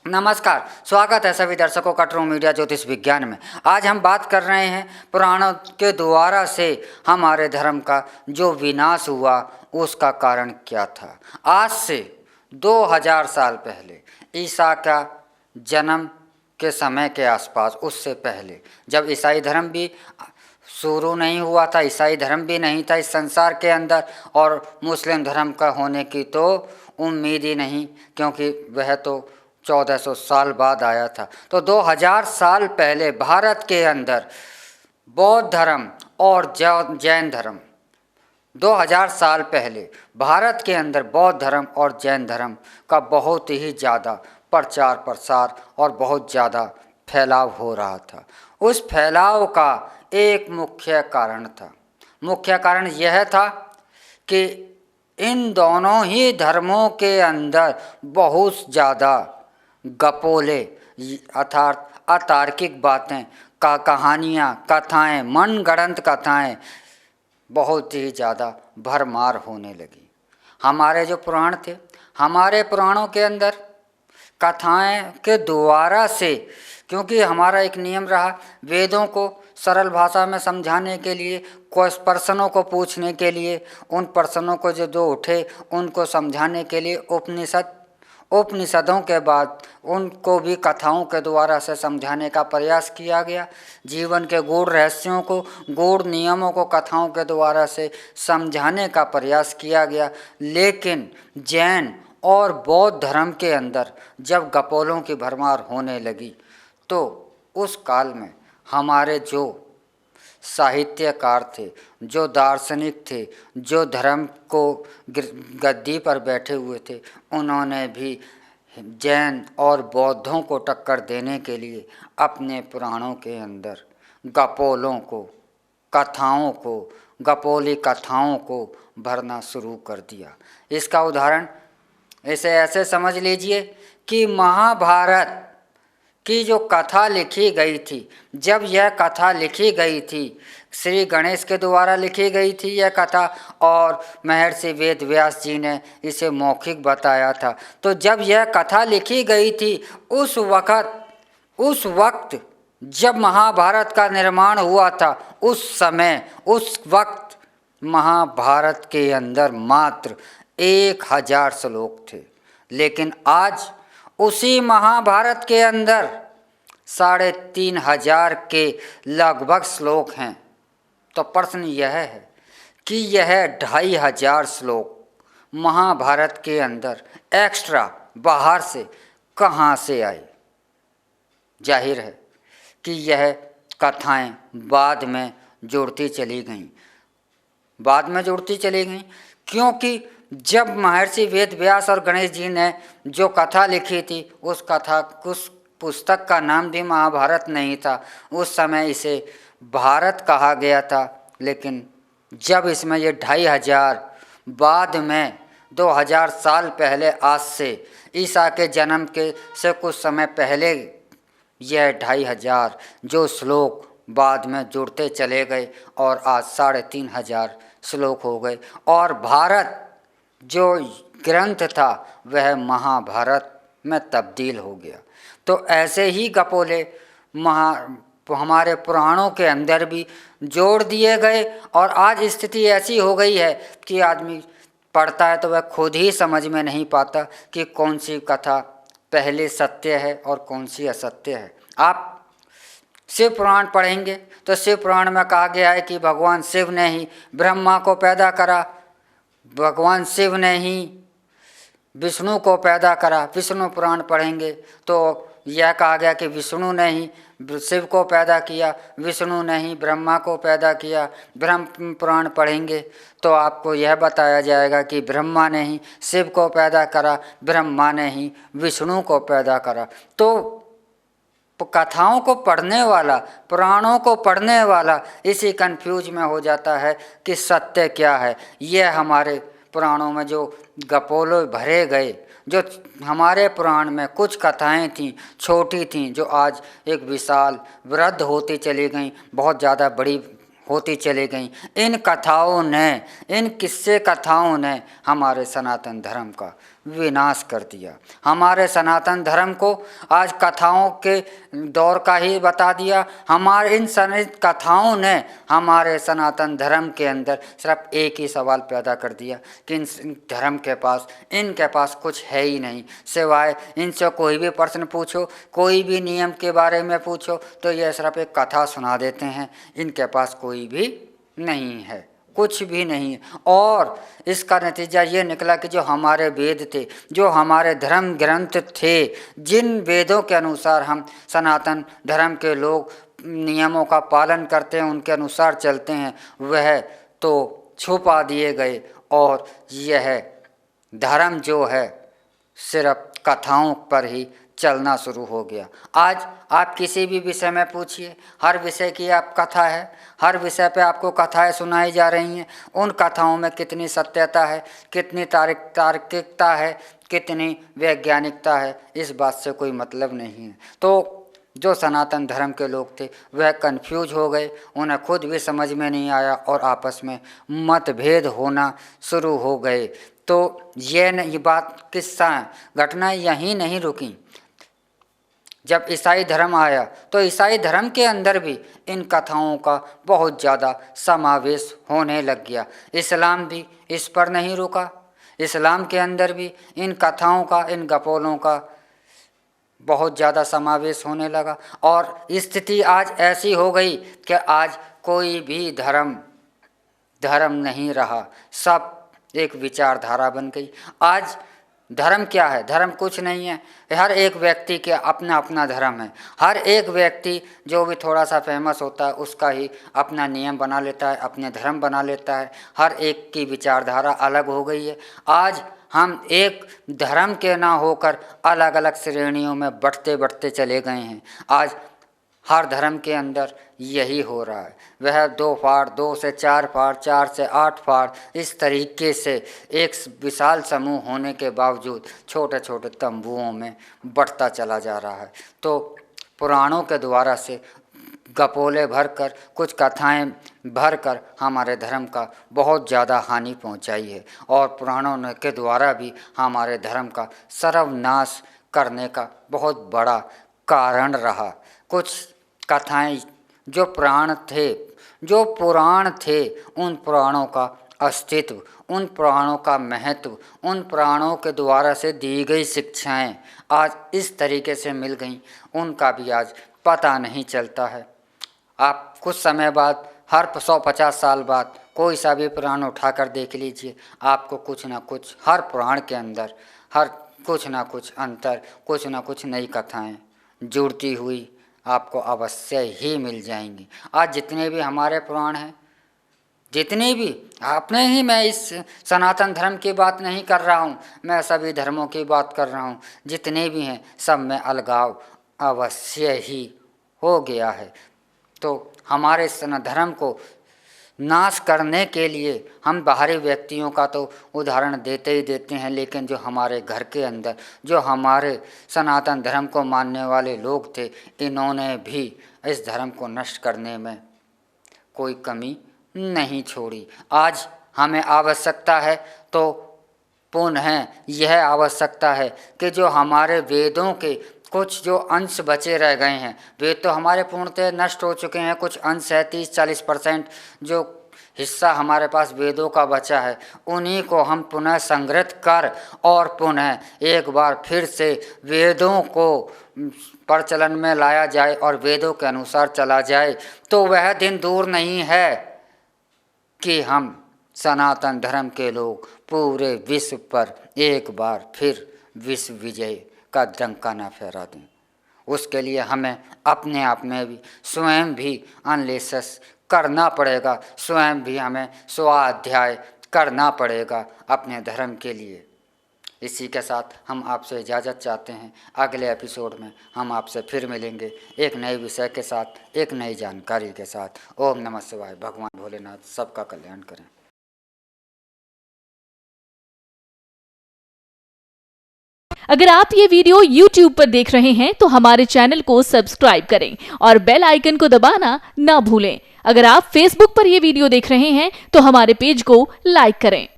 नमस्कार, स्वागत है सभी दर्शकों का ट्रू मीडिया ज्योतिष विज्ञान में। आज हम बात कर रहे हैं पुराणों के द्वारा से हमारे धर्म का जो विनाश हुआ उसका कारण क्या था। आज से 2000 साल पहले ईसा का जन्म के समय के आसपास, उससे पहले जब ईसाई धर्म भी शुरू नहीं हुआ था, ईसाई धर्म भी नहीं था इस संसार के अंदर, और मुस्लिम धर्म का होने की तो उम्मीद ही नहीं, क्योंकि वह तो 1400 साल बाद आया था। तो 2000 साल पहले भारत के अंदर बौद्ध धर्म और जैन धर्म, 2000 साल पहले भारत के अंदर बौद्ध धर्म और जैन धर्म का बहुत ही ज़्यादा प्रचार प्रसार और बहुत ज़्यादा फैलाव हो रहा था। उस फैलाव का एक मुख्य कारण था, मुख्य कारण यह था कि इन दोनों ही धर्मों के अंदर बहुत ज़्यादा गपोले अर्थात अतार्किक बातें का कहानियाँ, कथाएँ, मनगढ़ंत कथाएँ बहुत ही ज़्यादा भरमार होने लगी। हमारे जो पुराण थे, हमारे पुराणों के अंदर कथाएँ के द्वारा से, क्योंकि हमारा एक नियम रहा वेदों को सरल भाषा में समझाने के लिए, कुछ प्रश्नों को पूछने के लिए, उन प्रश्नों को जो उठे उनको समझाने के लिए उपनिषदों के बाद उनको भी कथाओं के द्वारा से समझाने का प्रयास किया गया। जीवन के गूढ़ रहस्यों को, गूढ़ नियमों को कथाओं के द्वारा से समझाने का प्रयास किया गया। लेकिन जैन और बौद्ध धर्म के अंदर जब गपोलों की भरमार होने लगी तो उस काल में हमारे जो साहित्यकार थे, जो दार्शनिक थे, जो धर्म को गद्दी पर बैठे हुए थे, उन्होंने भी जैन और बौद्धों को टक्कर देने के लिए अपने पुराणों के अंदर गपोलों को, कथाओं को, गपोली कथाओं को भरना शुरू कर दिया। इसका उदाहरण इसे ऐसे समझ लीजिए कि महाभारत की जो कथा लिखी गई थी, जब यह कथा लिखी गई थी, श्री गणेश के द्वारा लिखी गई थी यह कथा, और महर्षि वेद व्यास जी ने इसे मौखिक बताया था। तो जब यह कथा लिखी गई थी उस वक्त जब महाभारत का निर्माण हुआ था, उस वक्त महाभारत के अंदर मात्र 1000 श्लोक थे। लेकिन आज उसी महाभारत के अंदर 3500 के लगभग श्लोक हैं। तो प्रश्न यह है कि यह 2500 श्लोक महाभारत के अंदर एक्स्ट्रा बाहर से कहाँ से आए। जाहिर है कि यह कथाएं बाद में जुड़ती चली गईं, क्योंकि जब महर्षि वेद व्यास और गणेश जी ने जो कथा लिखी थी उस पुस्तक का नाम भी महाभारत नहीं था। उस समय इसे भारत कहा गया था। लेकिन जब इसमें ये 2500 बाद में 2000 साल पहले, आज से ईसा के जन्म के से कुछ समय पहले, यह 2500 जो श्लोक बाद में जुड़ते चले गए और आज 3500 श्लोक हो गए, और भारत जो ग्रंथ था वह महाभारत में तब्दील हो गया। तो ऐसे ही गपोले हमारे पुराणों के अंदर भी जोड़ दिए गए, और आज स्थिति ऐसी हो गई है कि आदमी पढ़ता है तो वह खुद ही समझ में नहीं पाता कि कौन सी कथा पहले सत्य है और कौन सी असत्य है। आप शिव पुराण पढ़ेंगे तो शिव पुराण में कहा गया है कि भगवान शिव ने ही ब्रह्मा को पैदा करा, भगवान शिव ने ही विष्णु को पैदा करा। विष्णु पुराण पढ़ेंगे तो यह कहा गया कि विष्णु ने ही शिव को पैदा किया, विष्णु ने ही ब्रह्मा को पैदा किया। ब्रह्म पुराण पढ़ेंगे तो आपको यह बताया जाएगा कि ब्रह्मा ने ही शिव को पैदा करा, ब्रह्मा ने ही विष्णु को पैदा करा। तो कथाओं को पढ़ने वाला, पुराणों को पढ़ने वाला इसी कंफ्यूज में हो जाता है कि सत्य क्या है। यह हमारे पुराणों में जो गपोले भरे गए, जो हमारे पुराण में कुछ कथाएं थीं, छोटी थीं, जो आज एक विशाल वृद्ध होती चली गईं, बहुत ज़्यादा बड़ी होती चली गईं। इन कथाओं ने, इन किस्से कथाओं ने हमारे सनातन धर्म का विनाश कर दिया। हमारे सनातन धर्म को आज कथाओं के दौर का ही बता दिया। हमारे इन कथाओं ने हमारे सनातन धर्म के अंदर सिर्फ एक ही सवाल पैदा कर दिया कि इन धर्म के पास इनके पास कुछ है ही नहीं, सिवाय इनसे कोई भी प्रश्न पूछो, कोई भी नियम के बारे में पूछो तो ये सिर्फ एक कथा सुना देते हैं। इनके पास कोई भी नहीं है, कुछ भी नहीं है। और इसका नतीजा ये निकला कि जो हमारे वेद थे, जो हमारे धर्म ग्रंथ थे, जिन वेदों के अनुसार हम सनातन धर्म के लोग नियमों का पालन करते हैं, उनके अनुसार चलते हैं, वह तो छुपा दिए गए और यह धर्म जो है सिर्फ कथाओं पर ही चलना शुरू हो गया। आज आप किसी भी विषय में पूछिए, हर विषय की आप कथा है, हर विषय पे आपको कथाएं सुनाई जा रही हैं। उन कथाओं में कितनी सत्यता है, कितनी तार्किकता है, कितनी वैज्ञानिकता है, इस बात से कोई मतलब नहीं है। तो जो सनातन धर्म के लोग थे वह कन्फ्यूज हो गए, उन्हें खुद भी समझ में नहीं आया और आपस में मतभेद होना शुरू हो गए। तो ये बात किस्सा घटना यहीं नहीं रुकी। जब ईसाई धर्म आया तो ईसाई धर्म के अंदर भी इन कथाओं का बहुत ज़्यादा समावेश होने लग गया। इस्लाम भी इस पर नहीं रुका, इस्लाम के अंदर भी इन कथाओं का, इन गपोलों का बहुत ज़्यादा समावेश होने लगा। और स्थिति आज ऐसी हो गई कि आज कोई भी धर्म नहीं रहा, सब एक विचारधारा बन गई। आज धर्म क्या है? धर्म कुछ नहीं है। हर एक व्यक्ति के अपना अपना धर्म है। हर एक व्यक्ति जो भी थोड़ा सा फेमस होता है उसका ही अपना नियम बना लेता है, अपने धर्म बना लेता है। हर एक की विचारधारा अलग हो गई है। आज हम एक धर्म के ना होकर अलग अलग श्रेणियों में बढ़ते चले गए हैं। आज हर धर्म के अंदर यही हो रहा है। वह 2 फाड़, 2 से 4 फाड़, 4 से 8 फाड़, इस तरीके से एक विशाल समूह होने के बावजूद छोटे छोटे तंबुओं में बढ़ता चला जा रहा है। तो पुराणों के द्वारा से गपोले भरकर, कुछ कथाएं भरकर हमारे धर्म का बहुत ज़्यादा हानि पहुंचाई है और पुराणों के द्वारा भी हमारे धर्म का सर्वनाश करने का बहुत बड़ा कारण रहा। कुछ कथाएं जो पुराण थे, उन पुराणों का अस्तित्व, उन पुराणों का महत्व, उन पुराणों के द्वारा से दी गई शिक्षाएं आज इस तरीके से मिल गईं, उनका भी आज पता नहीं चलता है। आप कुछ समय बाद, हर 150 साल बाद कोई सा भी पुराण उठाकर देख लीजिए, आपको कुछ ना कुछ हर पुराण के अंदर हर कुछ ना कुछ अंतर, कुछ ना कुछ नई कथाएं जुड़ती हुई आपको अवश्य ही मिल जाएंगी। आज जितने भी हमारे पुराण हैं, जितने भी आपने ही, मैं इस सनातन धर्म की बात नहीं कर रहा हूँ, मैं सभी धर्मों की बात कर रहा हूँ, जितने भी हैं सब में अलगाव अवश्य ही हो गया है। तो हमारे धर्म को नाश करने के लिए हम बाहरी व्यक्तियों का तो उदाहरण देते ही देते हैं, लेकिन जो हमारे घर के अंदर जो हमारे सनातन धर्म को मानने वाले लोग थे, इन्होंने भी इस धर्म को नष्ट करने में कोई कमी नहीं छोड़ी। आज हमें आवश्यकता है तो पुनः यह आवश्यकता है कि जो हमारे वेदों के कुछ जो अंश बचे रह गए हैं, वेद तो हमारे पूर्णतः नष्ट हो चुके हैं, कुछ अंश है 30-40% जो हिस्सा हमारे पास वेदों का बचा है, उन्हीं को हम पुनः संग्रहित कर और पुनः एक बार फिर से वेदों को प्रचलन में लाया जाए और वेदों के अनुसार चला जाए, तो वह दिन दूर नहीं है कि हम सनातन धर्म के लोग पूरे विश्व पर एक बार फिर विश्व विजय का डंका न फहरा दें। उसके लिए हमें अपने आप में भी स्वयं भी अन्वेषण करना पड़ेगा, स्वयं भी हमें स्वाध्याय करना पड़ेगा अपने धर्म के लिए। इसी के साथ हम आपसे इजाज़त चाहते हैं। अगले एपिसोड में हम आपसे फिर मिलेंगे एक नए विषय के साथ, एक नई जानकारी के साथ। ओम नमः शिवाय। भगवान भोलेनाथ सबका कल्याण करें। अगर आप ये वीडियो YouTube पर देख रहे हैं तो हमारे चैनल को सब्सक्राइब करें और बेल आइकन को दबाना ना भूलें। अगर आप Facebook पर ये वीडियो देख रहे हैं तो हमारे पेज को लाइक करें।